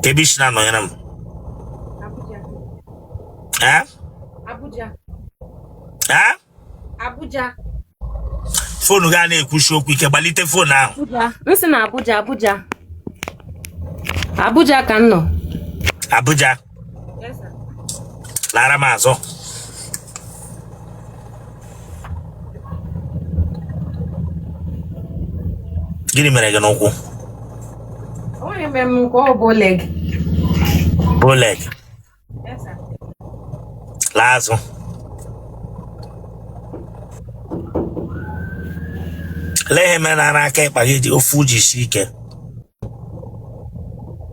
Kebishna no yanam. Abuja. Abuja. Phone ga na ekwushi okwu ike gbalite phone ahụ. Abuja. Nsi na Abuja. Abuja ka nno. Abuja. Yes sir. Lara mazo. Gini mere gị n'ụkwụ? Onye mere m nke ọ bụ leg. Leg. Yes sir. Lazo. Lehe me na aka ịkpa gị dị ofu ji si ike.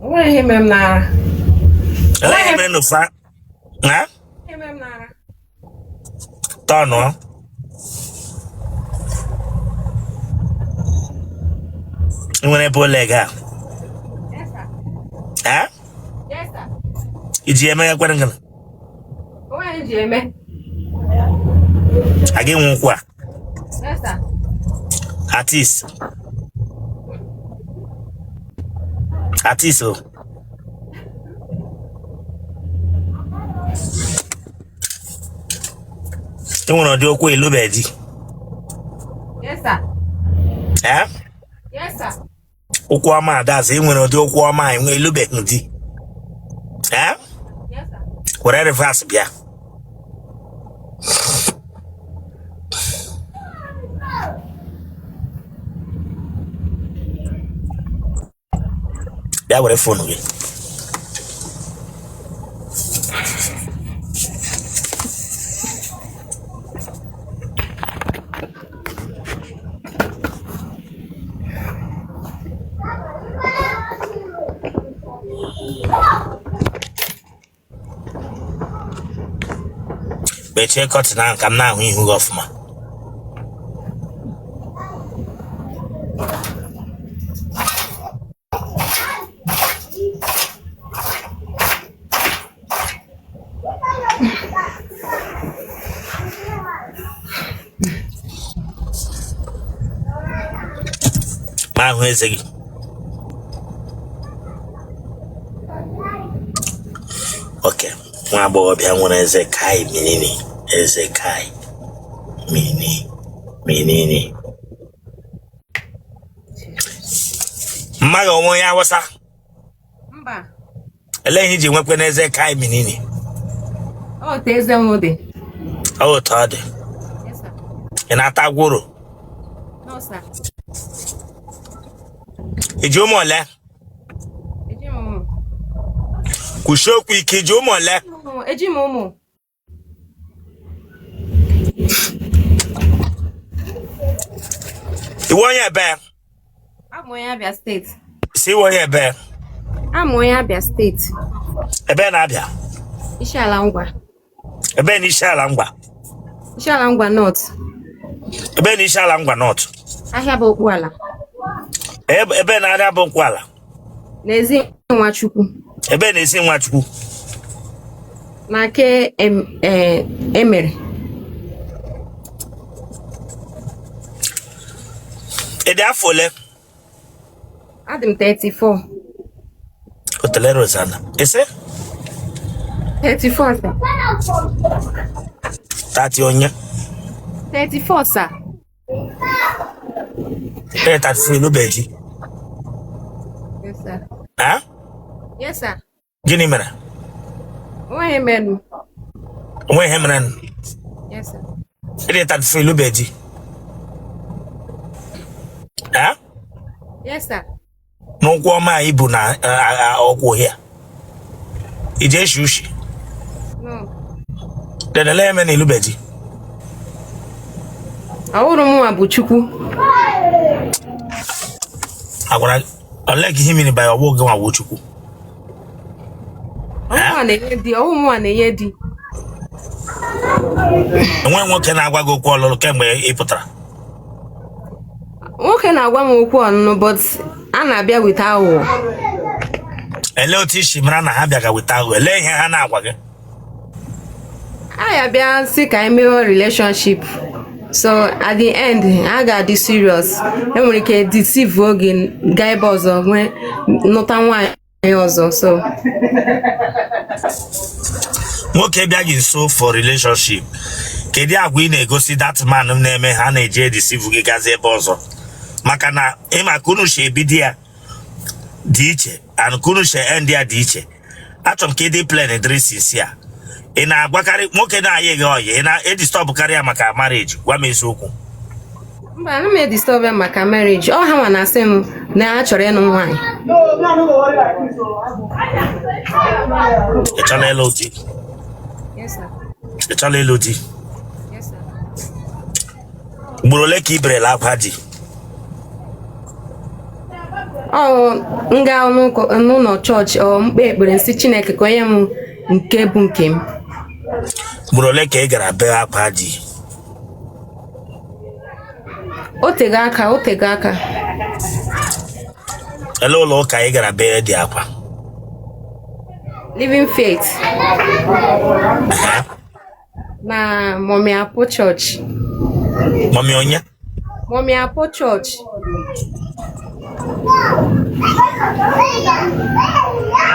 Onye mere m n'ara. Lehe me n'ụfa. Ha? Onye mere m n'ara. Tọnụ. Nwere leg a. Yes sir. Yes sir. Iji eme ya kwere ngana. Onye ji eme. Agị nwe ụkwụ a. Yes sir. Artist o. Enwere ọdị okwu elubedi. Yes sir. Yes sir. Okwu ọma adazi enwere ọdị okwu ọma enwe elubeghị di. Yes sir. Were reverse bịa. Bịa were phone gị. Mechie kọtịn ahụ ka m na-ahụ ihu gị ọfụma. Ma ahụ eze gị. Okay. Nwa agbọghọbịa nwere eze kai minini. Eze kai minini. Mmaga onwe ya wasa. Mba. Ele ihe ji nwekwe n'eze kai minini. Ọ te eze m dị. Ọ tọ dị. Yes sir. Ị na-ata gworo? No sir. Iji ụmụ ole? Eji m ụmụ. Kwushi okwu ike iji ụmụ ole? Eji m ụmụ. Iwe onye ebe? Abụ onye Abia steeti. Si iwe onye ebe? Abụ onye Abia steeti. Ebe na-abịa? Isiala Ngwa. Ebe na Isiala Ngwa? Isiala Ngwa North. Ebe na Isiala Ngwa North? Ahịa bụ Okpuala. Ebe na-arịa bụ Nkwala? N'ezi Nwachukwu. Ebe na-esi Nwachukwu? Na ke emere. Ị dị afọ ole? Adị m 34. Otele Rosana. Ise? 34 sir. Tati onye? 34 sir. 34 ilubeji? Yes sir. Yes sir. Gịnị mere? Onye mere. Onwe ihe mere? Yes sir. Ị dị 34 ilubeji? Yes sir. N'ụkwụ ọma ibu na ọkwụ ya. Ije eshi ushi? No. Dedele eme na ilubeji? Awụrụ m nwa bụ Chukwu. Agwara ole gị ihe mini by ọgbọ gị nwa bụ Chukwu? Ọwụ nwa na-enye di. Enwe nwoke na-agwa gị okwu ọlụlụ kemgbe ị pụtara? Nwoke na-agwa m okwu ọnụnụ but a na-abịa with aghụghọ. Ele otu isi mara na ha bịaga with aghụghọ? Ele ihe ha na-agwa gị? A ya bịa sị ka anyị mee relationship. So at the end, I got this serious. Enwere ike deceive oge gaa ebe ọzọ nwee nụta nwaanyị also. So okay, begging so for relationship. Kedi agwi negosi that man name ha na-eje deceive gị gazi ebe ọzọ. Maka na ịma kunu she bidia dị iche and kunu she end ya dị iche. Achọm ka ịdị plan dresses ya. Ị na-agwakarị nwoke na-ayị gị ọyị, ị na-edistọb karịa maka marriage, gwa m eziokwu. Mba, ana m disturb maka marriage. Ọ ha na asị m na a chọrọ ịnụ nwaanyị. Ị chọrọ ịlụ di? Yes, sir. Ị chọrọ ịlụ di? Yes, sir. Ugboro ole ka ị berela akwa di? Nga n'ụlọ chọọchị mkpe ekpere nsị Chineke ka onye m nke bụ nke m. Ugboro ole ka ị gara bee akwa di? O tego aka. Ele ụlọ ụka ị gara bee dị akwa? Living Faith. Na Mommy Apple Church. Mommy onye? Mommy Apple Church.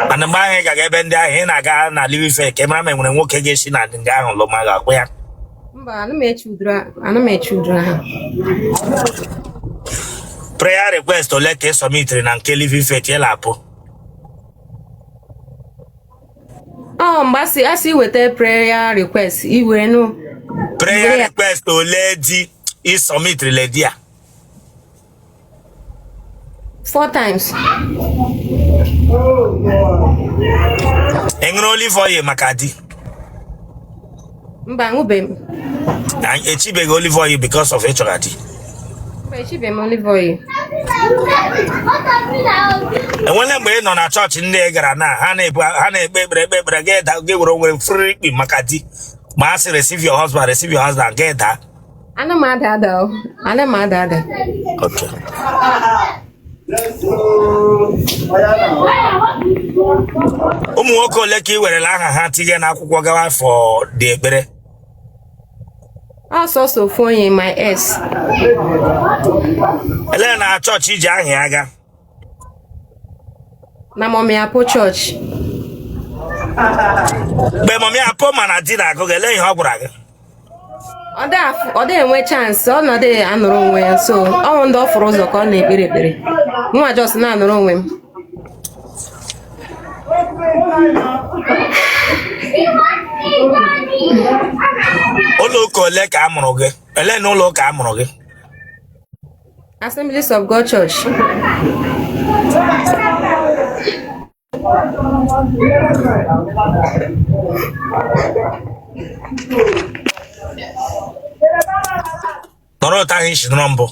Mana mgbe ahụ ị gaga ebe ndị ahụ ị na-aga na Living Faith ka ị mara ma enwere nwoke ga-esi na nga ahụ lụ ma ga-akwụ ya. Mba, ana m eche udara ha. Prayer request ole ka ị submitiri na nke Living Faith ya lapụ? Mgbe asị weta prayer request iwere nụ. Prayer request ole di ị submitiri le di ya? 4 times. Enwere olive oil maka di? Mba, ṅụbeghị m. Echibeghị olive oil because of ịchọrọ di? Mba, echibeghị m olive oil. Enwere mgbe ị nọ na chọọchị ndị ị gara na ha na-ekpe ekpere gị were onwere free ikpe maka di ma a sị receive your husband gị daa? Ana m ada. Okay. Ụmụ nwoke ole ka ị werela aha ha tinye n'akwụkwọ gawa for the ekpere? Sọsọ ofu onye my ex. Ele na chọọchị iji aha ya aga? Na Mommy Apple Church. Mgbe Mommy Apple mana di na-agụ gị, ele ihe ọ gwara gị? Ọ dị enwe chance, ọ nọdụ anụrụ onwe ya, so ọ ndị ọ fụrụ ụzọ ka ọ na-ekpere ekpere. Nwa just na-anụrụ onwe m. Ụlọ ụka ole ka a mụrụ gị? Ele na ụlọ ụka a mụrụ gị? Assemblies of God Church. Nọrọ ụta ahụ isi nọrọ mbụ.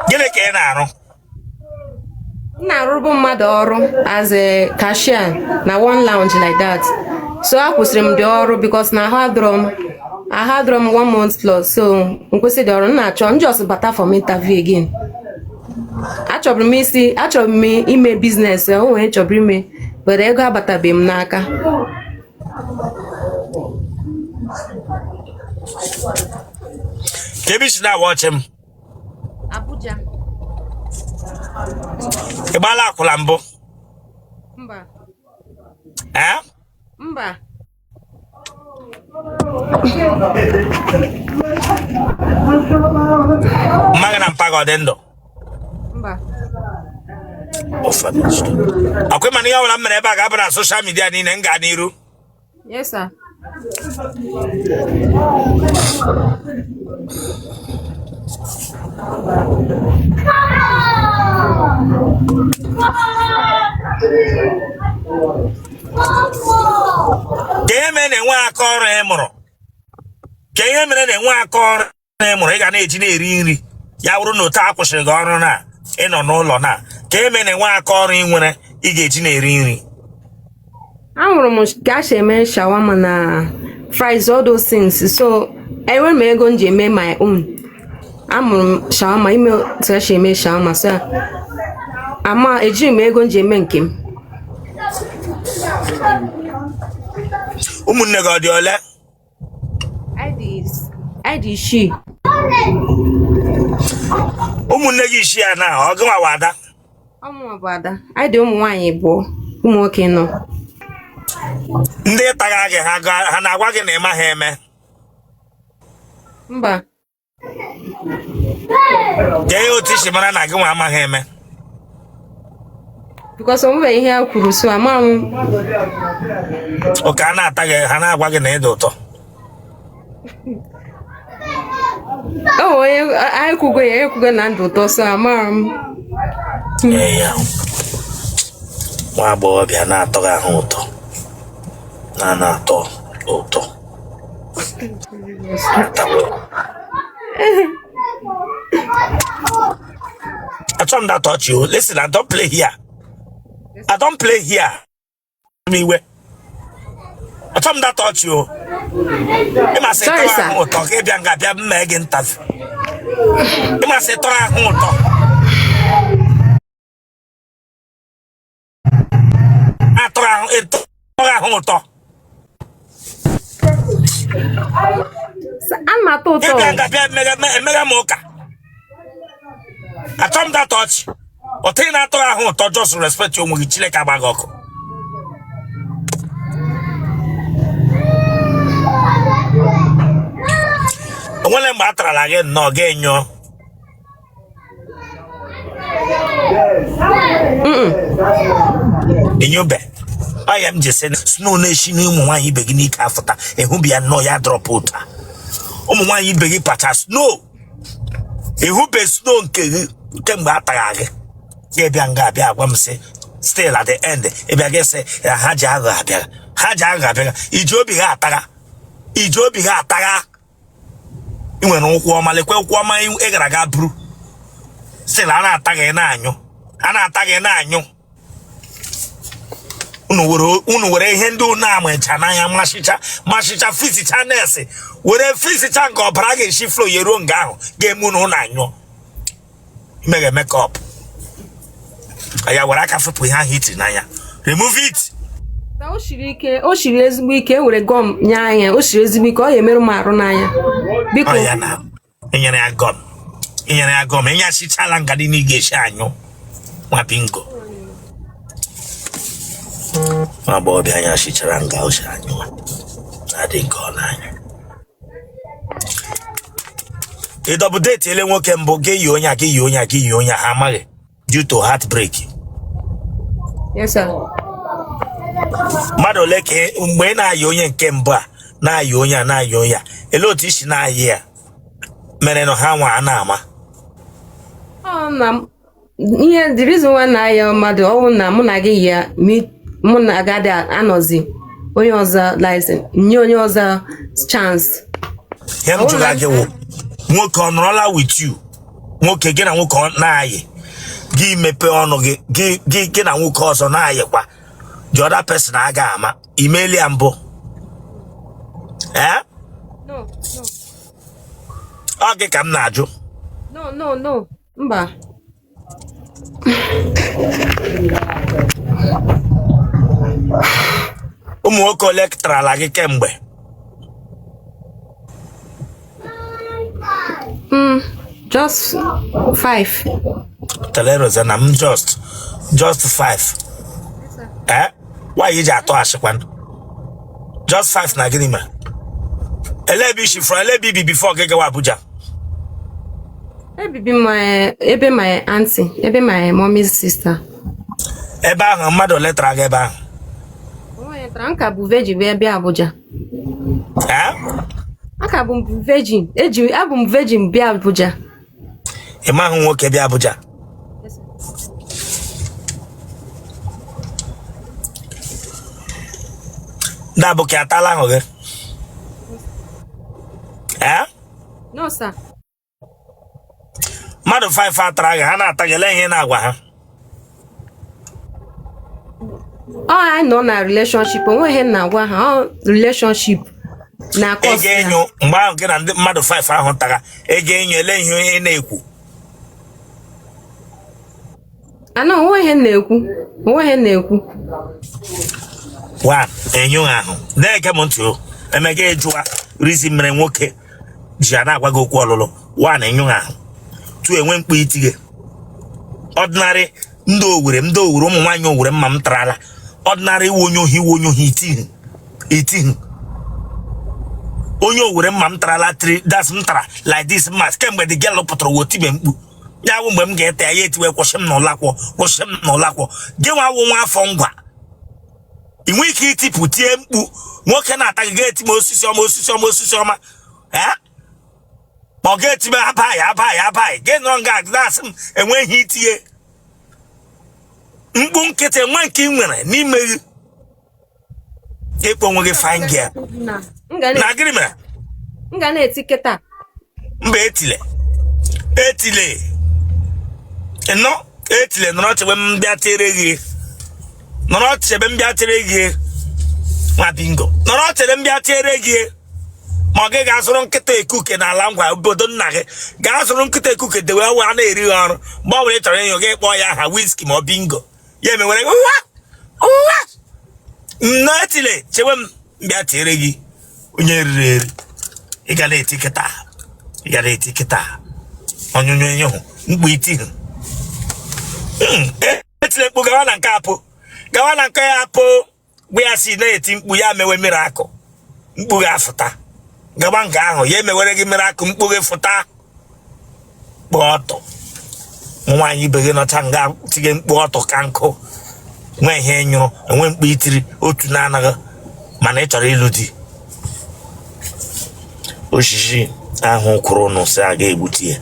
Gịnị ka ị na-arụ? M na-arụbu mmadụ ọrụ as a cashier na one lounge like that. So akwụsịrị m dị ọrụ because na ahadrọ m 1 month plus, so nkwụsị dị ọrụ. M na-achọ just bata for interview again. Achọrọ m ime business, o nwere chọrọ ime, but ego abatabeghị m n'aka. Kebishi na watch him. Abuja. Ị gbala akwụla mbụ? Mba. Mba. Mmaga na mpaga ọ dị ndụ? Mba. Akwai mani ya wala mere ebe a ga-abụ na social media niile m gaa n'iru? Yes, sir. Ihe mere na-enwe aka ọrụ ị mụrụ? Ka ihe mere na-enwe aka ọrụ ị mụrụ ị ga na-eji na-eri nri ya wụrụ na otu akwụsịrị gị ọrụ na ịnọ n'ụlọ na ka ihe mere na-enwe aka ọrụ ị nwere ị ga-eji na-eri nri? Amụrụ m ka a si eme shawama na fries, all those things, so enwere m ego m ji eme my own. Amụrụ m shawama, ime otu a si eme shawama, so ejighị m ego m ji eme nke m. Ụmụnne gị ọ dị ole? I did she. Umunegi na Ogama Wada. Wada. I don't want you, bo. Umokino. Nde Tagage Hanawagi Nema Heme. Mba. Jayo Tishimana Nagama Heme. Because I'm very here, so I'm Okana Tage Hanawagi Nedoto. Oh, I could go and do so, Yeah. Wabo Biana Toga Hoto. Nana to Oto. I told that touch you. Listen, I don't play here. I don't play here. Me where? I told that touch you. You must say, sorry, sir. Megan Tuff. You must say, I'm a total. Mega mocha. I told that touch. Otele to just respect you Mugichile Kabagoko. When matter again, no genyo. In your bed. I am just saying, Snow Nation, why you begin after a who be a no ya drop water. Why you begin patas? No. A who be snow came back. Yebanga Bia Wamse still at the end. If I guess a Hajaga, Ijobi Atara, Ijobi Atara. You went on Wama, you Egraga brew. Still an attack an anno. An attack an anno. Uno Hindu Nama, Chanaya Mashicha Fisita Nesse. With a Fisita go Braga, she flew your own gown. Game moon on anno. Mega make up. Aya waraka for we hit nanya. Remove it. Na o shiri ezigbo ike e were gum nya anya o shiri ezigbo ike o ye meru maru n'anya biko aya na enyere ya gum enya shi chala ngadi ni geshi anyo nwa bingo ma bo bi anya shi chala nga o shi anyo adi go n'anya e double date ele nwoke mbo ge yi onya ha amaghe due to heartbreak. Yes, sir. Mado leke mgbe na ayonya nke mba na ayonya elo tishi na aye mere no ha nwa na ama Na ihe the reason why na ayo mmadụ ọ na mụ na gị ya mụ na agadi anozi onye ọzọ license nye onye ọzọ chance hem juga gị wo nwoke ọnọrọla with you nwoke gị na nwoke na aye gị mepe ọnụ gị na nwoke ọzọ na ayekwa the other person aga ama email ya mbụ no ọ gị ka m na-ajụ no mba ụmụ nwoke ole ketara gị kemgbe just 5 Otele Rosana m just 5 why you just ashikwan just 5 na gini ma elebi she from elebi before gegewa Abuja ebe my auntie ebe my mommy's sister ebe ahụ mmadụ letra gị ebe ahụ onye tra nka bụ virgin bịa Abuja aka bụ virgin abụ m virgin bịa Abuja ịma ahụ nwoke bịa Abuja da bụ ka atala ahụ gị no sir mmadụ 5 atara gị ha na-atagele ihe na-agwa ha I know na relationship onweghị na-agwa ha relationship na cost ege enyo mgbe ahụ gị na ndị mmadụ 5 ahụ tara ege enyo ele ihe onye na-ekwu ana onweghị na-ekwu wa enyo ahụ na-ege m ntị o emege ejụwa rizi mere nwoke ji ana agwa gị okwu ọlụlụ. One, enyo ahụ. Two, enwe mkpu itige. Ordinary ndị Owere ụmụ nwaanyị Owere mma m tarala. Ordinary onye ohi itihu. Onye Owere mma m tarala that's m tara like this mas kemgbe the girl pụtara wotibe mkpu. Ya bụ mgbe m ga-ete ya etiwe kwụsị m n'ụlakwọ. Gị nwa awụ nwa afọ ngwa. I nwere ike itipụ tie mkpu nwoke na-ata gị ga-eti m osisi ọma. Ma ọ ga-eti m abaghị. Gị nọ nga aglasị m enweghị itinye. Mkpu nkịtị nwa nke ị nwere n'ime gị. Ekpo onwe gị fine girl. Na gịnị mere? M ga na-eti kịta. Mba etile. Etile nọrọ chebe m bịa tere gị. Nwa bingo. Nọrọ chebe m bịa tere gị. Ma ọ gị ga-azụrụ nkịta ekuke n'ala ngwa obodo nna gị. Ga-azụrụ nkịta ekuke dewe awa na-eri ọrụ. Mgbe ọ bụla ị chọrọ ịnyụ gị kpọọ ya aha whisky ma ọ bingo. Ya emewere ụwa. Etile chewe m bịa tere gị. Onye riri eri. Ị ga na-eti kịta. Onyonyo enyo mkpu iti. Etile mkpu gawa na nke apụ. Gbe ya si na-eti mkpu ya mewe mmiri akụ. Mkpu ga-afụta. Gaba nke ahụ ya emewere gị mmiri akụ mkpu gị fụta. Kpọọ ọtọ. Nwaanyị ibe gị nọcha nga tinye mkpu ọtọ ka nkụ. Nwe ihe nyụrụ enwe mkpu itiri otu na-anaghị mana ị chọrọ ịlụ di. Oshishi ahụ kwuru n'ụsị a ga-egbuti ya.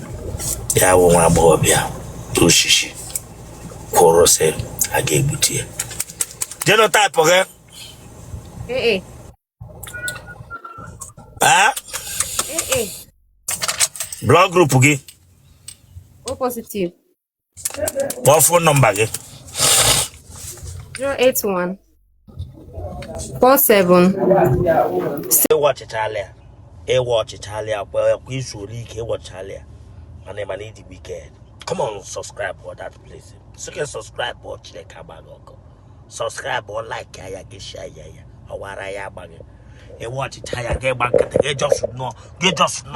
Ya bụ nwa agbọghọbịa. Oshishi kwuru sị a ga-egbuti ya. Genotype gị? Blood group gị? O positive. What phone number gị? 081 47. Ịwọchịchalịa kwa izu ole ike ịwọchịchalịa mana ịdị wicked. Come on, subscribe for that place. So you can subscribe or check out. Subscribe or like ya get share ya. Or what I am. You watch it, I get back. You just know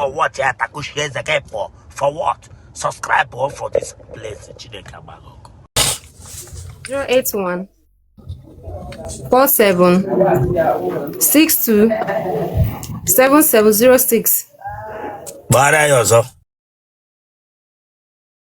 what you have to share the game for. For what? Subscribe or for this place. 081 47 62 7706. What are you?